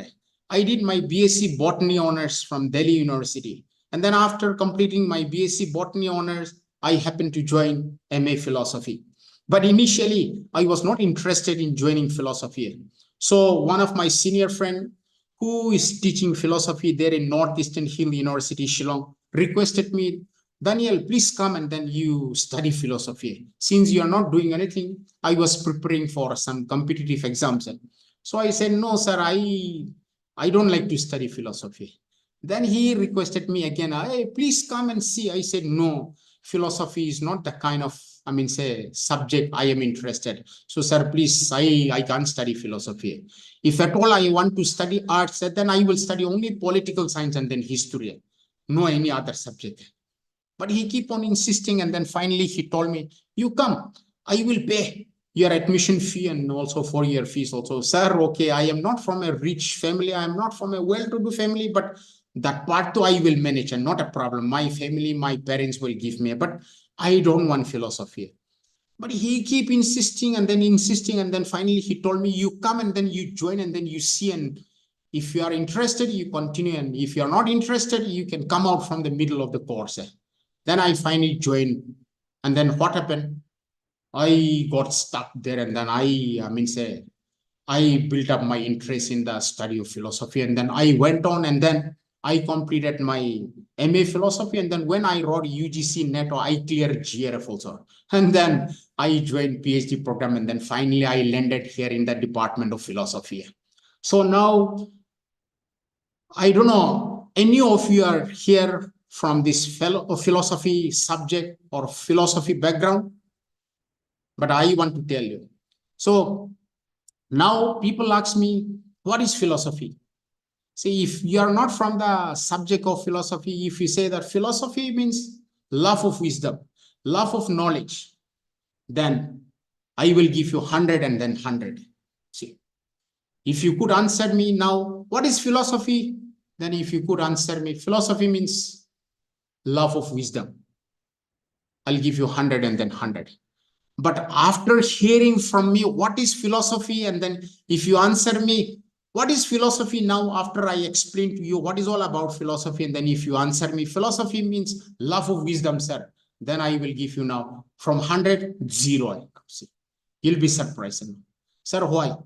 I did my BSc Botany honors from Delhi University. And then after completing my BSc Botany honors, I happened to join MA Philosophy. But initially, I was not interested in joining philosophy. So one of my senior friend who is teaching philosophy there in Northeastern Hill University, Shillong, requested me, Daniel, please come and then you study philosophy. Since you are not doing anything, I was preparing for some competitive exams. So I said, no, sir, I don't like to study philosophy. Then he requested me again, hey, please come and see. I said, no, philosophy is not the kind of, I mean, say, subject I am interested. So, sir, please, I can't study philosophy. If at all I want to study arts, then I will study only political science and then history, no any other subject. But he keep on insisting, and then finally he told me, you come, I will pay your admission fee and also for your fees also. Sir, okay, I am not from a rich family, I am not from a well-to-do family, but that part too I will manage and not a problem. My family, my parents will give me, but I don't want philosophy. But he keep insisting and then insisting, and then finally he told me, you come and then you join and then you see, and if you are interested, you continue, and if you are not interested, you can come out from the middle of the course. Then I finally joined, and then what happened? I got stuck there, and then I built up my interest in the study of philosophy, and then I went on, and then I completed my MA philosophy, and then when I wrote UGC net, I cleared GRF also, and then I joined PhD program, and then finally I landed here in the Department of Philosophy. So now I don't know any of you are here from this philosophy subject or philosophy background, but I want to tell you. So now people ask me, what is philosophy? See, if you are not from the subject of philosophy, if you say that philosophy means love of wisdom, love of knowledge, then I will give you 100 and then 100. See, if you could answer me now, what is philosophy? Then if you could answer me, philosophy means love of wisdom, I'll give you 100 and then 100. But after hearing from me, what is philosophy? And then if you answer me, what is philosophy now, after I explain to you what is all about philosophy, and then if you answer me, philosophy means love of wisdom, sir, then I will give you now from 100, 0. See, you'll be surprised. Sir, why?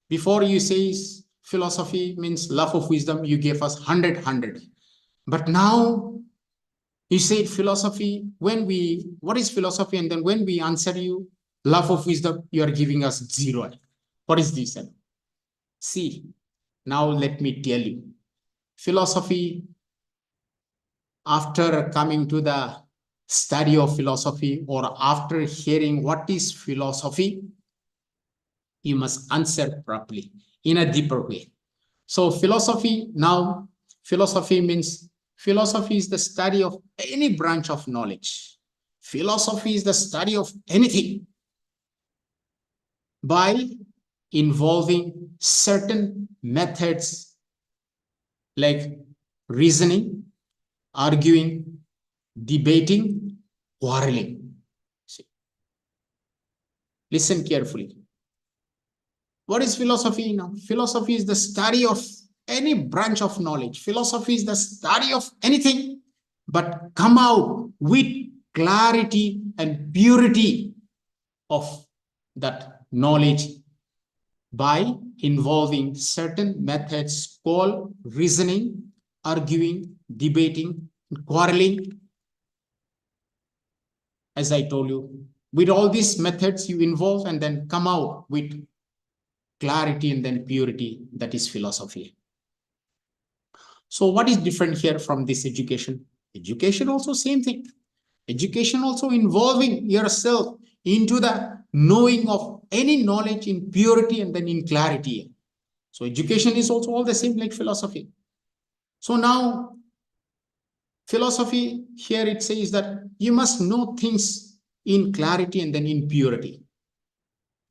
Before you say philosophy means love of wisdom, you gave us 100, 100. But now you said philosophy, what is philosophy? And then when we answer you, love of wisdom, you are giving us 0. What is this? See, now let me tell you, philosophy, after coming to the study of philosophy, or after hearing what is philosophy, you must answer properly in a deeper way. So philosophy means philosophy is the study of any branch of knowledge. Philosophy is the study of anything by involving certain methods like reasoning, arguing, debating, quarreling. See. Listen carefully. What is philosophy now? Philosophy is the study of any branch of knowledge. Philosophy is the study of anything, but come out with clarity and purity of that knowledge by involving certain methods called reasoning, arguing, debating, quarreling. As I told you, with all these methods you involve and then come out with clarity and then purity. That is philosophy. So what is different here from this education? Education also same thing. Education also involving yourself into the knowing of any knowledge in purity and then in clarity. So education is also all the same like philosophy. So now philosophy here it says that you must know things in clarity and then in purity.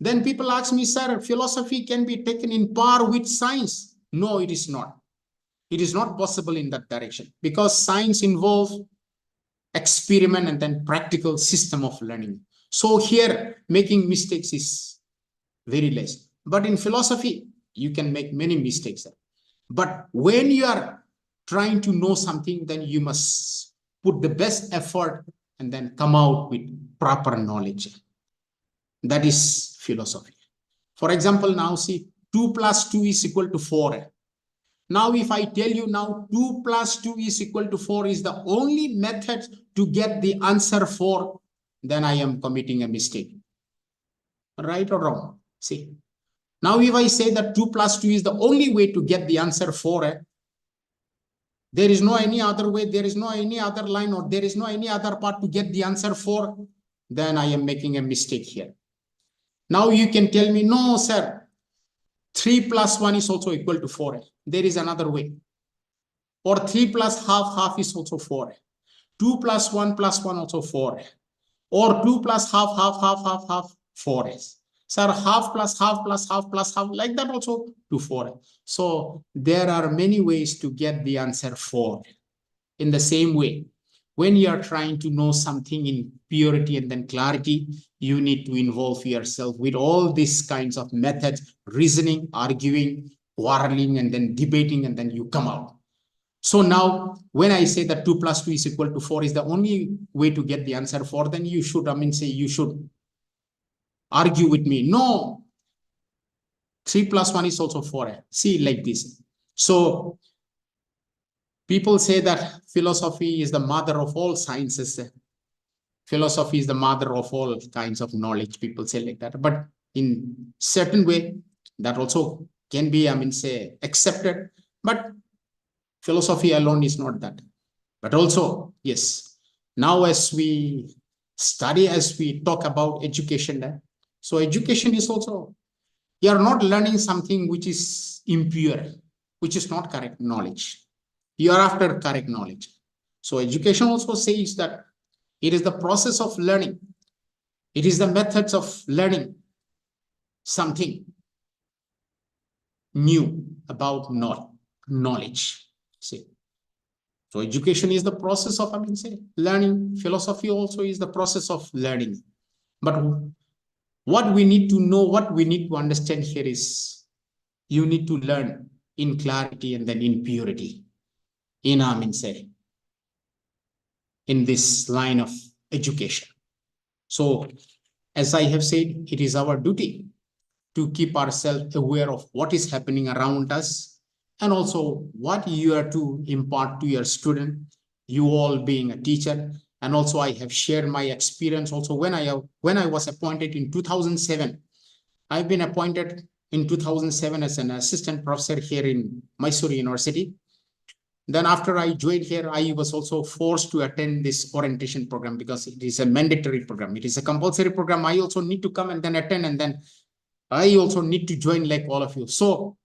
Then people ask me, sir, philosophy can be taken in par with science. No, it is not. It is not possible in that direction, because science involves experiment and then practical system of learning. So here making mistakes is very less. But in philosophy, you can make many mistakes. But when you are trying to know something, then you must put the best effort and then come out with proper knowledge. That is philosophy. For example, now see, 2 plus 2 is equal to 4. Now, if I tell you now 2 plus 2 is equal to 4 is the only method to get the answer 4, then I am committing a mistake. Right or wrong? See. Now, if I say that 2 plus 2 is the only way to get the answer 4, there is no any other way, there is no any other line, or there is no any other part to get the answer 4, then I am making a mistake here. Now you can tell me, no, sir, 3 plus 1 is also equal to 4. There is another way. Or 3 plus half is also 4. 2 plus 1 also 4. Or 2 plus half, 4 is. Sir, half plus half plus half plus half, like that also to 4. So there are many ways to get the answer 4. In the same way, when you are trying to know something in purity and then clarity, you need to involve yourself with all these kinds of methods, reasoning, arguing, quarreling, and then debating, and then you come out. So now, when I say that 2 plus 2 is equal to 4 is the only way to get the answer 4, then you should, you should argue with me. No, 3 plus 1 is also 4. See, like this. So people say that philosophy is the mother of all sciences. Philosophy is the mother of all kinds of knowledge. People say like that. But in certain way, that also can be, accepted. But philosophy alone is not that. But also, yes, now as we study, as we talk about education, so education is also, you are not learning something which is impure, which is not correct knowledge. You are after correct knowledge. So education also says that it is the process of learning. It is the methods of learning something new about knowledge. See. So education is the process of, learning. Philosophy also is the process of learning. But what we need to know, what we need to understand here is, you need to learn in clarity and then in purity. In this line of education. So, as I have said, it is our duty to keep ourselves aware of what is happening around us, and also what you are to impart to your student, you all being a teacher. And also I have shared my experience also when I was appointed in 2007. I've been appointed in 2007 as an assistant professor here in Mysore University. Then after I joined here, I was also forced to attend this orientation program because it is a mandatory program. It is a compulsory program. I also need to come and then attend, and then I also need to join like all of you. So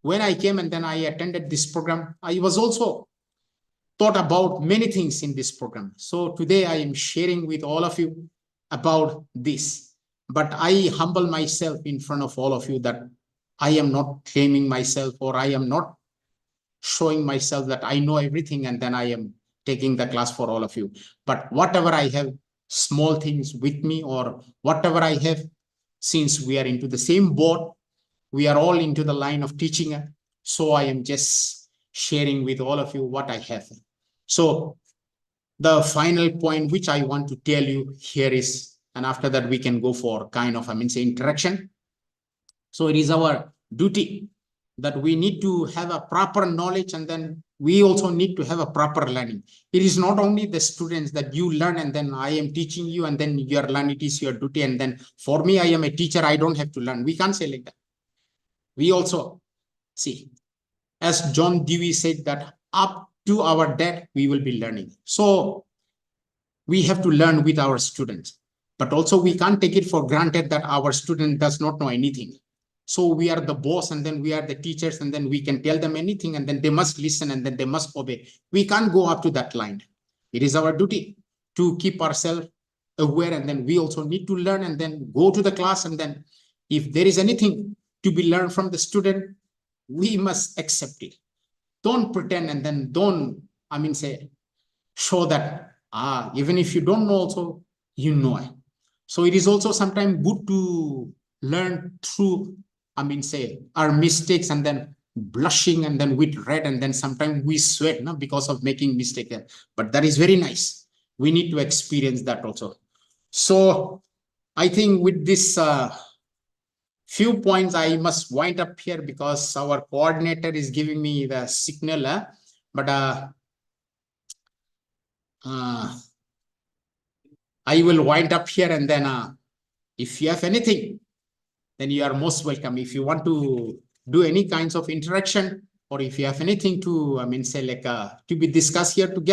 when I came and then I attended this program, I was also thought about many things in this program. So today I am sharing with all of you about this. But I humble myself in front of all of you that I am not claiming myself, or I am not showing myself that I know everything and then I am taking the class for all of you. But whatever I have, small things with me, or whatever I have, since we are into the same boat, we are all into the line of teaching. So I am just sharing with all of you what I have. So the final point which I want to tell you here is, and after that we can go for kind of, interaction. So it is our duty that we need to have a proper knowledge, and then we also need to have a proper learning. It is not only the students that you learn and then I am teaching you and then your learn, it is your duty. And then for me, I am a teacher, I don't have to learn. We can't say like that. We also see, as John Dewey said, that up to our death, we will be learning. So we have to learn with our students, but also we can't take it for granted that our student does not know anything. So we are the boss, and then we are the teachers, and then we can tell them anything, and then they must listen, and then they must obey. We can't go up to that line. It is our duty to keep ourselves aware, and then we also need to learn, and then go to the class, and then if there is anything to be learned from the student, we must accept it. Don't pretend, and then don't, show that, even if you don't know also, you know it. So it is also sometimes good to learn through, our mistakes, and then blushing, and then with red, and then sometimes we sweat because of making mistake. But that is very nice. We need to experience that also. So I think with this few points, I must wind up here because our coordinator is giving me the signal. But I will wind up here, and then if you have anything, then you are most welcome. If you want to do any kinds of interaction, or if you have anything to, to be discussed here together.